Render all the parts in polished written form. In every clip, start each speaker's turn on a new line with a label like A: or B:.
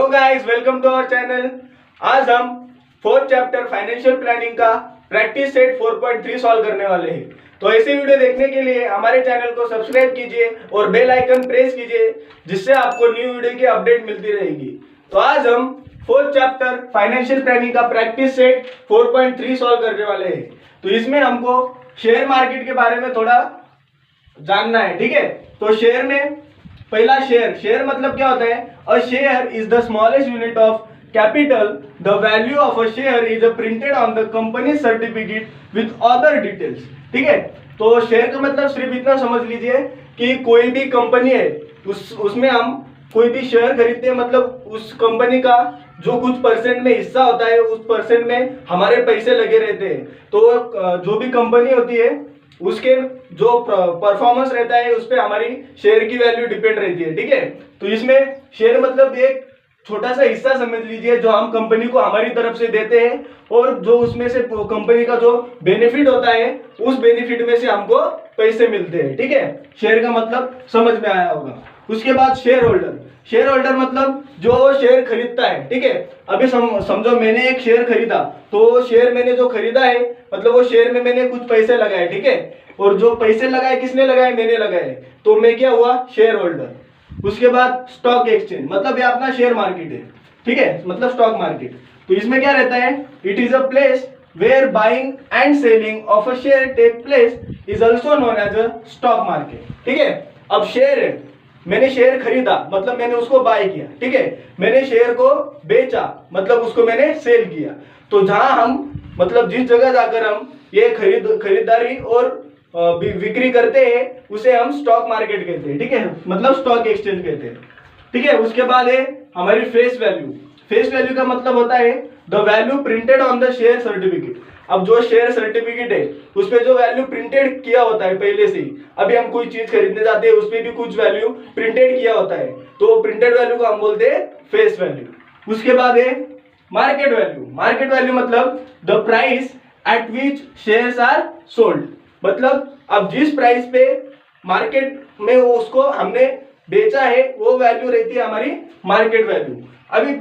A: Guys, welcome to our channel. आज हम fourth chapter financial planning का प्रैक्टिस सेट 4.3 सॉल्व करने वाले हैं। तो ऐसे वीडियो देखने के लिए हमारे चैनल को सब्सक्राइब कीजिए और बेल आइकन प्रेस कीजिए, जिससे आपको न्यू वीडियो की अपडेट मिलती रहेगी। तो आज हम फोर्थ चैप्टर फाइनेंशियल प्लानिंग का प्रैक्टिस सेट 4.3 सॉल्व करने वाले हैं। तो इसमें हमको शेयर मार्केट के बारे में थोड़ा जानना है, ठीक है। तो शेयर में पहला शेयर मतलब क्या होता है? A share is the smallest unit of capital. The value of a share is printed on the company certificate with other details, ठीक है। तो शेयर का मतलब सिर्फ इतना समझ लीजिए कि कोई भी कंपनी है, उसमें हम कोई भी शेयर खरीदते हैं, मतलब उस कंपनी का जो कुछ परसेंट में हिस्सा होता है, उस परसेंट में हमारे पैसे लगे रहते हैं। तो जो भी कंपनी होती है उसके जो परफॉर्मेंस रहता है उस पर हमारी शेयर की वैल्यू डिपेंड रहती है, ठीक है। तो इसमें शेयर मतलब एक छोटा सा हिस्सा समझ लीजिए जो हम कंपनी को हमारी तरफ से देते हैं, और जो उसमें से कंपनी का जो बेनिफिट होता है उस बेनिफिट में से हमको पैसे मिलते हैं, ठीक है। शेयर का मतलब समझ में आया होगा। उसके बाद शेयर होल्डर मतलब जो शेयर खरीदता है, ठीक है। अभी समझो मैंने एक शेयर खरीदा, तो शेयर मैंने जो खरीदा है मतलब वो शेयर में मैंने कुछ पैसे लगाए, ठीक है। और जो पैसे लगाए किसने लगाए? मैंने लगाए, तो मैं क्या हुआ? Share holder. उसके बाद स्टॉक एक्सचेंज मतलब ये अपना शेयर मार्केट है, ठीक है, मतलब स्टॉक मार्केट। तो इसमें क्या रहता है? It is a place where buying and selling of a share take place, is also known as a stock market, ठीक है। अब शेयर है, मैंने शेयर खरीदा मतलब मैंने उसको बाय किया, ठीक है। मैंने शेयर को बेचा मतलब उसको मैंने सेल किया। तो जहां हम मतलब जिस जगह जाकर हम ये खरीदारी और बिक्री करते हैं उसे हम स्टॉक मार्केट कहते हैं, ठीक है, मतलब स्टॉक एक्सचेंज कहते हैं, ठीक है। उसके बाद है हमारी फेस वैल्यू का मतलब होता है the value printed on the share certificate. अब जो शेयर सर्टिफिकेट है उस पे जो वैल्यू प्रिंटेड किया होता है पहले से ही, अभी हम कोई चीज खरीदने जाते हैं उस पे भी कुछ वैल्यू प्रिंटेड किया होता है, तो प्रिंटेड वैल्यू को हम बोलते हैं फेस वैल्यू। उसके बाद है मार्केट वैल्यू मतलब the price at which shares are sold, मतलब अब जिस प्राइस पे मार्केट में उसको हमने बेचा है वो वैल्यू रहती है हमारी मार्केट वैल्यू। अभी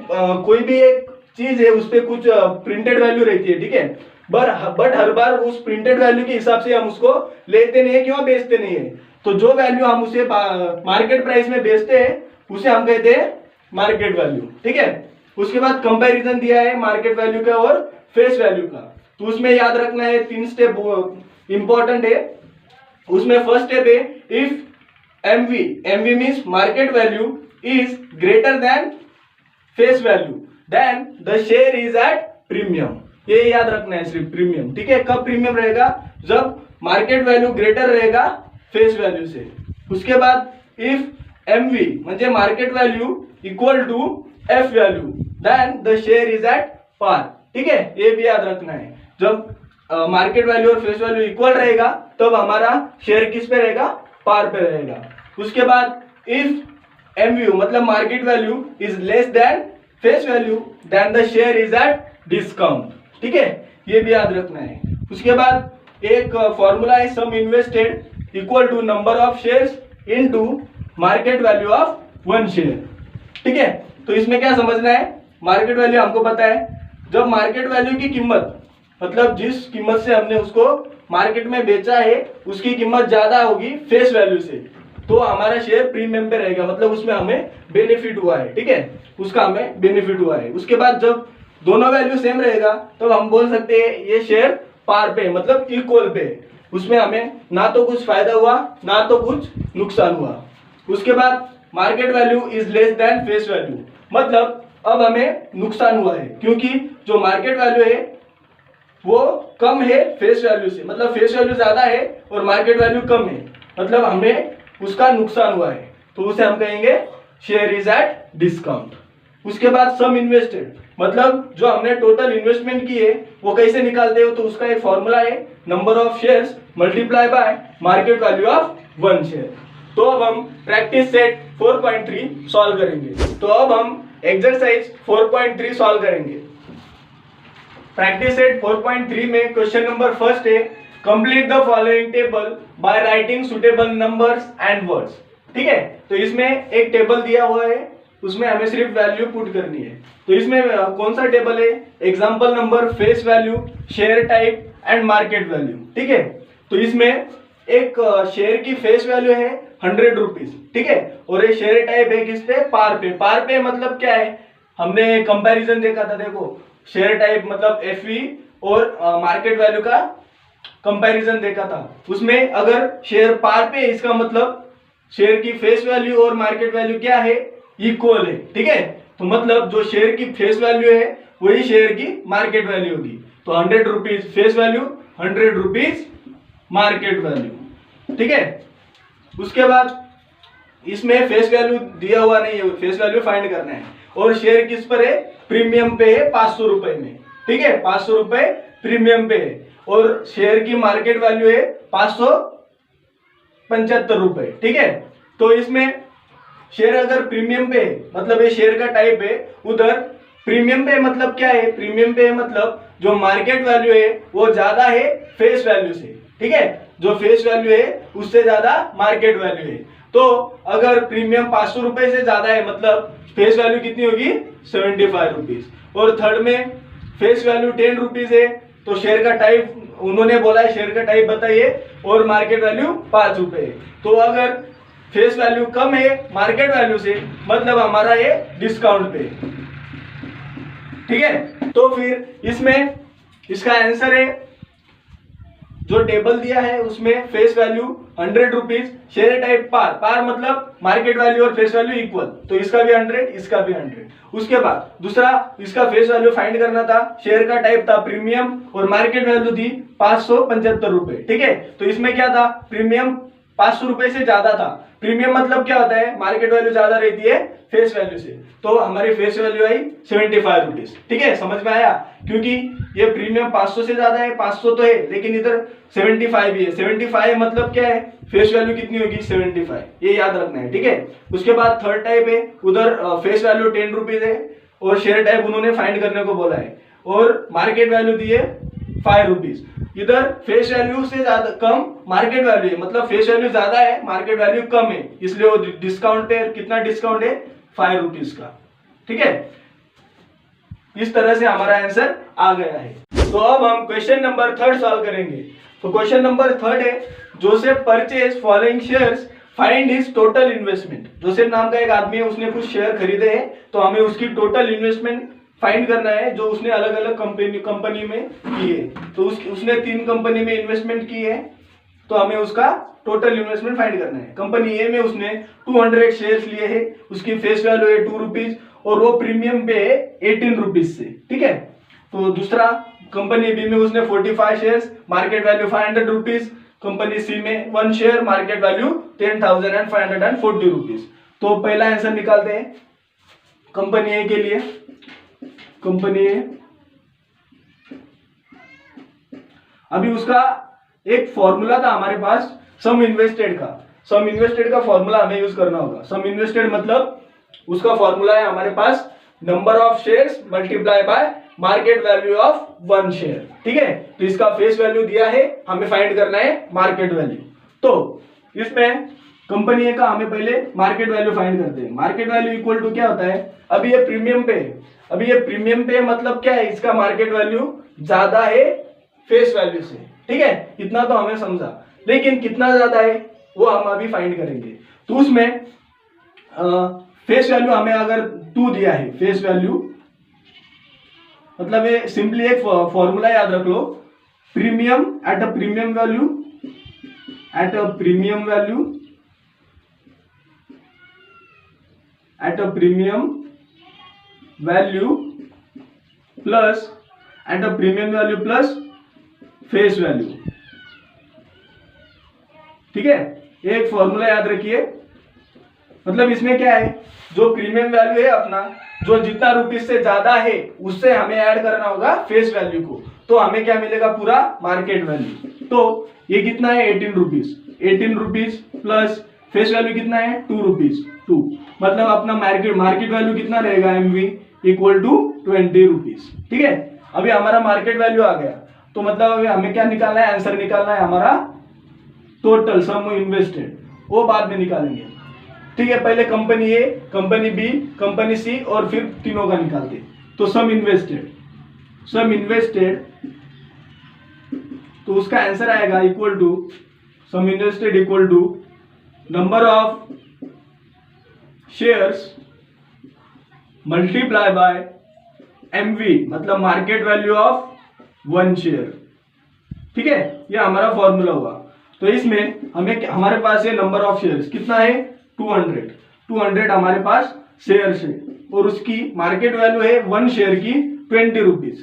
A: कोई भी एक चीज है उस पे कुछ प्रिंटेड वैल्यू रहती है, ठीक है, बट हर बार उस प्रिंटेड वैल्यू के हिसाब से हम उसको लेते नहीं है, क्यों बेचते नहीं है। तो जो वैल्यू हम उसे मार्केट प्राइस में बेचते हैं उसे हम कहते हैं मार्केट वैल्यू, ठीक है। उसके बाद कंपैरिजन दिया है मार्केट वैल्यू का और फेस वैल्यू का। तो उसमें याद रखना है 3 स्टेप इंपॉर्टेंट है। उसमें फर्स्ट स्टेप है if MV means market value is greater than face value then the share is at premium. ये याद रखना है सिर्फ, प्रीमियम, ठीक है। कब प्रीमियम रहेगा? जब मार्केट वैल्यू ग्रेटर रहेगा फेस वैल्यू से। उसके बाद इफ एमवी म्हणजे market value equal to F value then the share is at par, ठीक है। ये भी याद रखना है, जब मार्केट वैल्यू और फेस वैल्यू इक्वल रहेगा तब हमारा शेयर किस पे रहेगा? पार पे रहेगा। उसके बाद इफ एमयू मतलब market value is less than face value then the share is at discount, ठीक है, ये भी याद रखना है। उसके बाद एक फॉर्मूला है sum invested equal to number of shares into market value of one share, ठीक है। तो इसमें क्या समझना है? मार्केट वैल्यू हमको पता है, जब मार्केट वैल्यू की कीमत मतलब जिस कीमत से हमने उसको मार्केट में बेचा है उसकी कीमत ज्यादा होगी फेस वैल्यू से, तो हमारा शेयर प्रीमियम पे रहेगा, मतलब उसमें हमें बेनिफिट हुआ है, ठीक है, उसका हमें बेनिफिट हुआ है। उसके बाद जब दोनों वैल्यू सेम रहेगा तो हम बोल सकते हैं ये शेयर पार पे मतलब इक्वल पे, उसमें हमें ना तो कुछ फायदा हुआ ना तो कुछ नुकसान हुआ। उसके बाद market value is less than face value मतलब अब हमें नुकसान हुआ है, क्योंकि जो मार्केट वैल्यू है वो कम है फेस वैल्यू से, मतलब फेस वैल्यू ज्यादा है और मार्केट वैल्यू कम है, मतलब हमें उसका नुकसान हुआ है, तो उसे हम कहेंगे शेयर इज एट डिस्काउंट। उसके बाद सम इन्वेस्टेड मतलब जो हमने टोटल इन्वेस्टमेंट की है वो कैसे निकालते हो? तो उसका एक फॉर्मूला है number of shares multiply by market value of one share. तो अब हम प्रैक्टिस सेट 4.3 सॉल्व करेंगे। तो अब हम एक्सरसाइज 4.3 सॉल्व करेंगे। प्रैक्टिस सेट 4.3 में क्वेश्चन नंबर फर्स्ट है complete the following table by writing suitable numbers and words, ठीक है। तो इसमें एक टेबल दिया हुआ है उसमें हमें सिर्फ वैल्यू पुट करनी है। तो इसमें कौन सा टेबल है, example number, face value, share type and market value. ठीक है, तो इसमें एक शेयर की फेस वैल्यू है 100 रुपीज, ठीक है, और ये शेयर टाइप है किस पे, पार पे। पार पे मतलब क्या है, हमने कंपैरिजन देखा था, देखो शेयर टाइप मतलब एफई और मार्केट वैल्यू का कंपैरिजन देखा था। उसमें अगर शेयर पार पे है, इसका मतलब शेयर की फेस वैल्यू और मार्केट वैल्यू क्या है, इक्वल है। ठीक है, तो मतलब जो शेयर की फेस वैल्यू है वही शेयर की मार्केट वैल्यू होगी। तो 100 rupees face value, 100 rupees market value. ठीक है, उसके बाद इसमें फेस वैल्यू दिया हुआ नहीं है, फेस वैल्यू फाइंड करना है। और शेयर किस पर है, प्रीमियम पे है 500 रुपए में। ठीक है, 500 रुपए प्रीमियम पे है और शेयर की मार्केट वैल्यू है 575 रुपए। ठीक है, तो इसमें शेयर अगर प्रीमियम पे है, मतलब ये शेयर का टाइप है, उधर प्रीमियम पे मतलब क्या है, प्रीमियम पे मतलब जो मार्केट वैल्यू है वो ज्यादा है फेस वैल्यू से। ठीक है, जो फेस वैल्यू है उससे ज्यादा मार्केट वैल्यू है। तो अगर प्रीमियम 500 रुपए से ज्यादा है मतलब फेस वैल्यू कितनी होगी, 75 रुपीज। और थर्ड में फेस वैल्यू 10 रुपीज है, तो शेयर का टाइप उन्होंने बोला है, शेयर का टाइप बताइए, और मार्केट वैल्यू 5 रुपए है। तो अगर फेस वैल्यू कम है मार्केट वैल्यू से मतलब हमारा ये डिस्काउंट पे। ठीक है, तो फिर इसमें इसका आंसर है, जो टेबल दिया है उसमें face value 100 rupees, share type par, par मतलब मार्केट वैल्यू और फेस वैल्यू इक्वल, तो इसका भी 100, इसका भी 100। उसके बाद दूसरा इसका फेस वैल्यू फाइंड करना था, शेयर का टाइप था प्रीमियम और मार्केट वैल्यू थी 575 रुपए। ठीक है, तो इसमें क्या था, प्रीमियम 500 रुपए से ज्यादा था। प्रीमियम मतलब क्या होता है, मार्केट वैल्यू ज्यादा रहती है फेस वैल्यू से, तो हमारी फेस वैल्यू आई 75 रुपीज। ठीक है, समझ में आया, क्योंकि ये प्रीमियम 500 से ज्यादा है, 500 तो है लेकिन इधर 75 भी है। 75 मतलब क्या है, फेस वैल्यू कितनी होगी, 75, ये याद रखना है। ठीक है, उसके बाद थर्ड टाइप है, उधर फेस वैल्यू 10 रुपीज है और शेयर टाइप उन्होंने फाइंड करने को बोला है और मार्केट वैल्यू दी है 5 रुपीज। इधर फेस वैल्यू से ज्यादा कम मार्केट वैल्यू है, मतलब फेस वैल्यू ज्यादा है मार्केट वैल्यू कम है, इसलिए वो डिस्काउंट है। कितना डिस्काउंट है, 5 रुपीज का। ठीक है, इस तरह से हमारा आंसर आ गया है। तो अब हम क्वेश्चन नंबर 3 सॉल्व करेंगे। तो क्वेश्चन नंबर 3 है, Joseph purchase following shares, find his total investment. Joseph नाम का एक आदमी है, उसने कुछ शेयर खरीदे हैं, तो हमें उसकी टोटल इन्वेस्टमेंट फाइंड करना है जो उसने अलग अलग कंपनी में की है। तो उसने 3 कंपनी में इन्वेस्टमेंट की है, तो हमें उसका टोटल इन्वेस्टमेंट फाइंड करना है। कंपनी ए में उसने 200 शेयर्स लिए हैं, उसकी फेस वैल्यू है 2 रुपीज और वो प्रीमियम पे है 18 रुपीज से। ठीक है, तो दूसरा कंपनी बी में उसने 45 shares, market value 500 rupees. Company C में 1 शेयर, मार्केट वैल्यू 10,540 रुपीज। तो पहला आंसर निकालते हैं कंपनी ए के लिए। कंपनी ए, अभी उसका एक फॉर्मूला था हमारे पास सम इन्वेस्टेड का। सम इन्वेस्टेड का फॉर्मूला हमें यूज करना होगा। सम इन्वेस्टेड मतलब उसका फॉर्मूला है हमारे पास number of shares multiply by market value of 1 share. ठीक है, तो इसका फेस वैल्यू दिया है, हमें फाइंड करना है मार्केट वैल्यू। तो इसमें कंपनी ए का हमें पहले मार्केट वैल्यू फाइंड करते हैं। मार्केट वैल्यू इक्वल टू क्या होता है, अभी ये प्रीमियम पे है, अभी ये प्रीमियम पे मतलब क्या है, इसका मार्केट वैल्यू ज्यादा है फेस वैल्यू से। ठीक है, इतना तो हमें समझा, लेकिन कितना ज्यादा है वो हम अभी फाइंड करेंगे। तो उसमें फेस वैल्यू हमें अगर 2 दिया है, फेस वैल्यू मतलब ये सिंपली एक फॉर्मूला याद रख लो, premium at a premium value, at a premium value, at a premium value plus at a premium value plus face value. ठीक है, एक फॉर्मूला याद रखिए, मतलब इसमें क्या है, जो प्रीमियम वैल्यू है अपना, जो जितना रुपीज से ज्यादा है उससे हमें ऐड करना होगा फेस वैल्यू को, तो हमें क्या मिलेगा, पूरा मार्केट वैल्यू। तो ये कितना है, 18 rupees, 18 rupees plus face value कितना है, 2 रुपीज, 2 मतलब अपना मार्केट वैल्यू कितना रहेगा, एमवी इक्वल टू 20 रुपीज। ठीक है, अभी हमारा मार्केट वैल्यू आ गया, तो मतलब अभी हमें क्या निकालना है, आंसर निकालना है हमारा टोटल सम इन्वेस्टेड, वो बाद में निकालेंगे। ठीक है, पहले कंपनी ए, कंपनी बी, कंपनी सी और फिर तीनों का निकालते। तो सम इन्वेस्टेड तो उसका आंसर आएगा equal to sum invested equal to number of shares multiply by MV, मतलब market value of one share. ठीक है, ये हमारा फॉर्मूला हुआ। तो इसमें हमारे पास है नंबर ऑफ शेयर्स कितना है 200 हमारे पास शेयर्स है और उसकी मार्केट वैल्यू है वन शेयर की 20 रुपीज।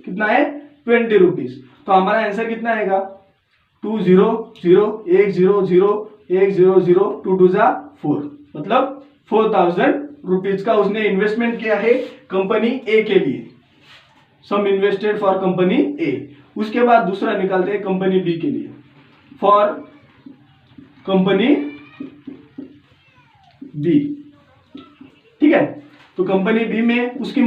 A: कितना है 20 रुपीज। तो हमारा आंसर कितना आएगा 200,100,100,2 मतलब 4000 रुपीज का उसने इन्वेस्टमेंट किया है कंपनी ए के लिए। सम इन्वेस्टेड फॉर कंपनी ए। उसके बाद दूसरा निकालते हैं कंपनी बी के लिए, फॉर कंपनी बी। ठीक है, तो कंपनी बी में उसने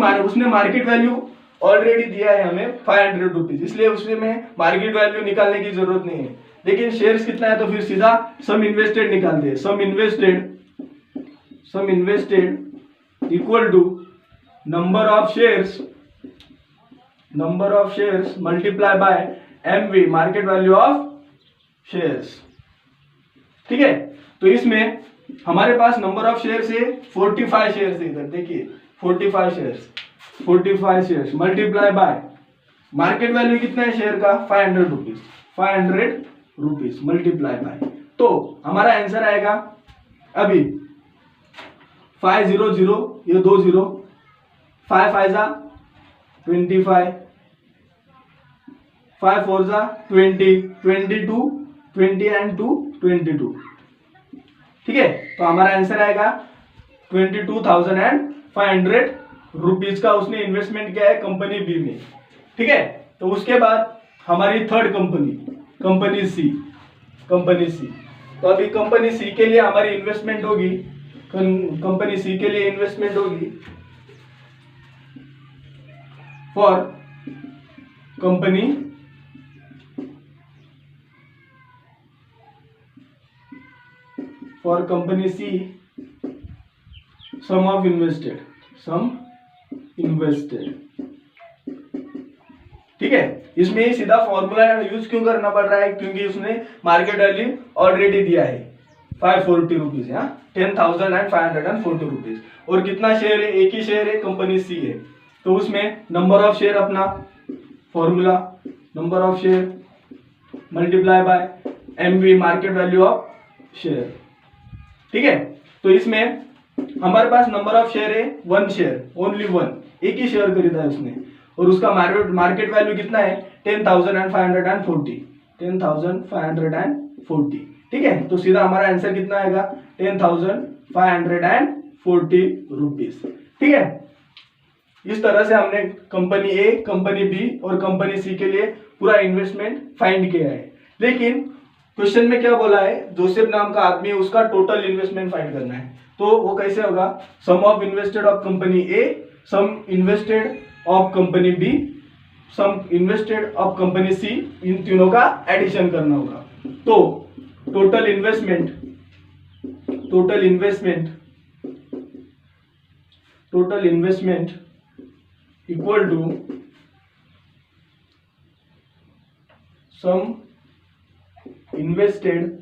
A: मार्केट वैल्यू ऑलरेडी दिया है हमें 500 रुपीज, इसलिए उसमें मार्केट वैल्यू निकालने की जरूरत नहीं है। लेकिन शेयर्स कितना है तो फिर सीधा सम इन्वेस्टेड निकालते हैं। Sum invested equal to number of shares multiply by MV, market value of shares. ठीक है, तो इसमें हमारे पास नंबर ऑफ शेयर्स है 45 शेयर्स है। इधर देखिए 45 shares multiply by market value कितना है शेयर का 500 रुपीज मल्टीप्लाई बाय। तो हमारा आंसर आएगा अभी 500 ये 20 5 5 जा 25 5 4 जा 20 22 20 एंड 2 22। ठीक है, तो हमारा आंसर आएगा 22,500 रुपीज का उसने इन्वेस्टमेंट किया है कंपनी बी में। ठीक है, तो उसके बाद हमारी थर्ड कंपनी सी। तो अभी कंपनी सी के लिए हमारी इन्वेस्टमेंट होगी, कंपनी सी के लिए इन्वेस्टमेंट होगी for company C sum invested. ठीक है, इसमें ही सीधा फॉर्मूला यूज क्यों करना पड़ रहा है, क्योंकि उसने मार्केट वैल्यू ऑलरेडी दिया है 540 रुपीज, 10,540 रुपीज। और कितना शेयर है, एक ही शेयर है, कंपनी सी है। तो उसमें नंबर ऑफ शेयर अपना formula number of share multiply by MV, market value of share. ठीक है, तो इसमें हमारे पास नंबर ऑफ शेयर है वन शेयर, ओनली वन, एक ही शेयर खरीदा है उसने और उसका मार्केट वैल्यू कितना है 10,540। ठीक है, तो सीधा हमारा आंसर कितना आएगा 10,540 रुपीज। ठीक है, इस तरह से हमने कंपनी ए, कंपनी बी और कंपनी सी के लिए पूरा इन्वेस्टमेंट फाइंड किया है। लेकिन क्वेश्चन में क्या बोला है, जोसेफ नाम का आदमी है, उसका टोटल इन्वेस्टमेंट फाइंड करना है। तो वो कैसे होगा, sum of invested of company A, sum invested of company B, sum invested of company C, इन तीनों का एडिशन करना होगा। तो total investment equal to sum invested,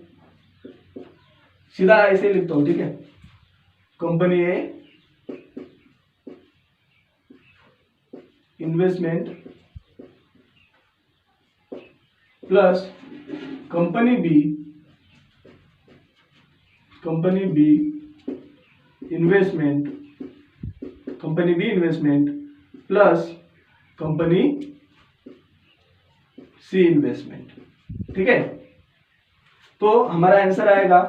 A: सीधा ऐसे लिखता हूं। ठीक है, company A investment plus company B investment plus company C investment. ठीक है, तो हमारा आंसर आएगा,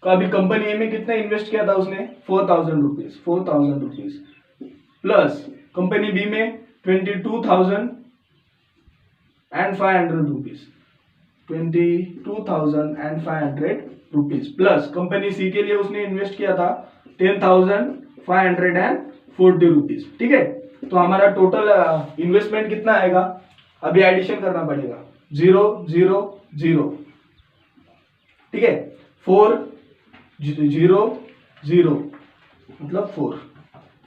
A: तो अभी कंपनी ए में कितना इन्वेस्ट किया था उसने 4,000 रुपीज प्लस कंपनी बी में 22,500 रुपीज प्लस कंपनी सी के लिए उसने इन्वेस्ट किया था 10,540 रुपीज। ठीक है, तो हमारा टोटल इन्वेस्टमेंट कितना आएगा, अभी एडिशन करना पड़ेगा 0 0 0। ठीक है, 4 0 0 मतलब 4,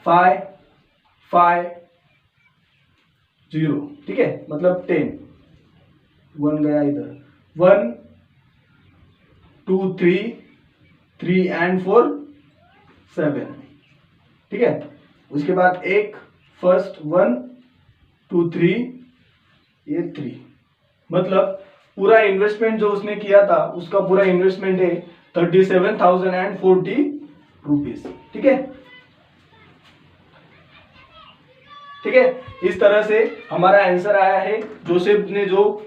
A: 5 5 0, ठीक है, मतलब 10, 1 गया इधर, 1 2 3 3 एंड 4 7, ठीक है। उसके बाद एक फर्स्ट 1 2 3, ये 3, मतलब पूरा इन्वेस्टमेंट जो उसने किया था उसका पूरा इन्वेस्टमेंट है 37,040 रुपीज, ठीक है, ठीक है। इस तरह से हमारा आंसर आया है। जोसेफ ने जो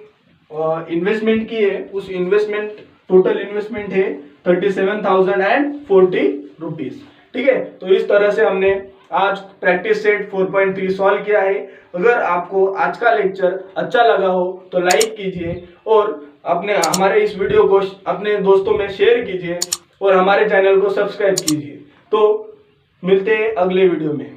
A: इन्वेस्टमेंट की है उस इन्वेस्टमेंट टोटल इन्वेस्टमेंट है 37,040 रुपीज, ठीक है। तो इस तरह से हमने आज प्रैक्टिस सेट 4.3 सॉल्व किया है। अगर आपको आज का लेक्चर अच्छा लगा हो तो लाइक कीजिए और अपने हमारे इस वीडियो को अपने दोस्तों में शेयर कीजिए और हमारे चैनल को सब्सक्राइब कीजिए। तो मिलते हैं अगले वीडियो में।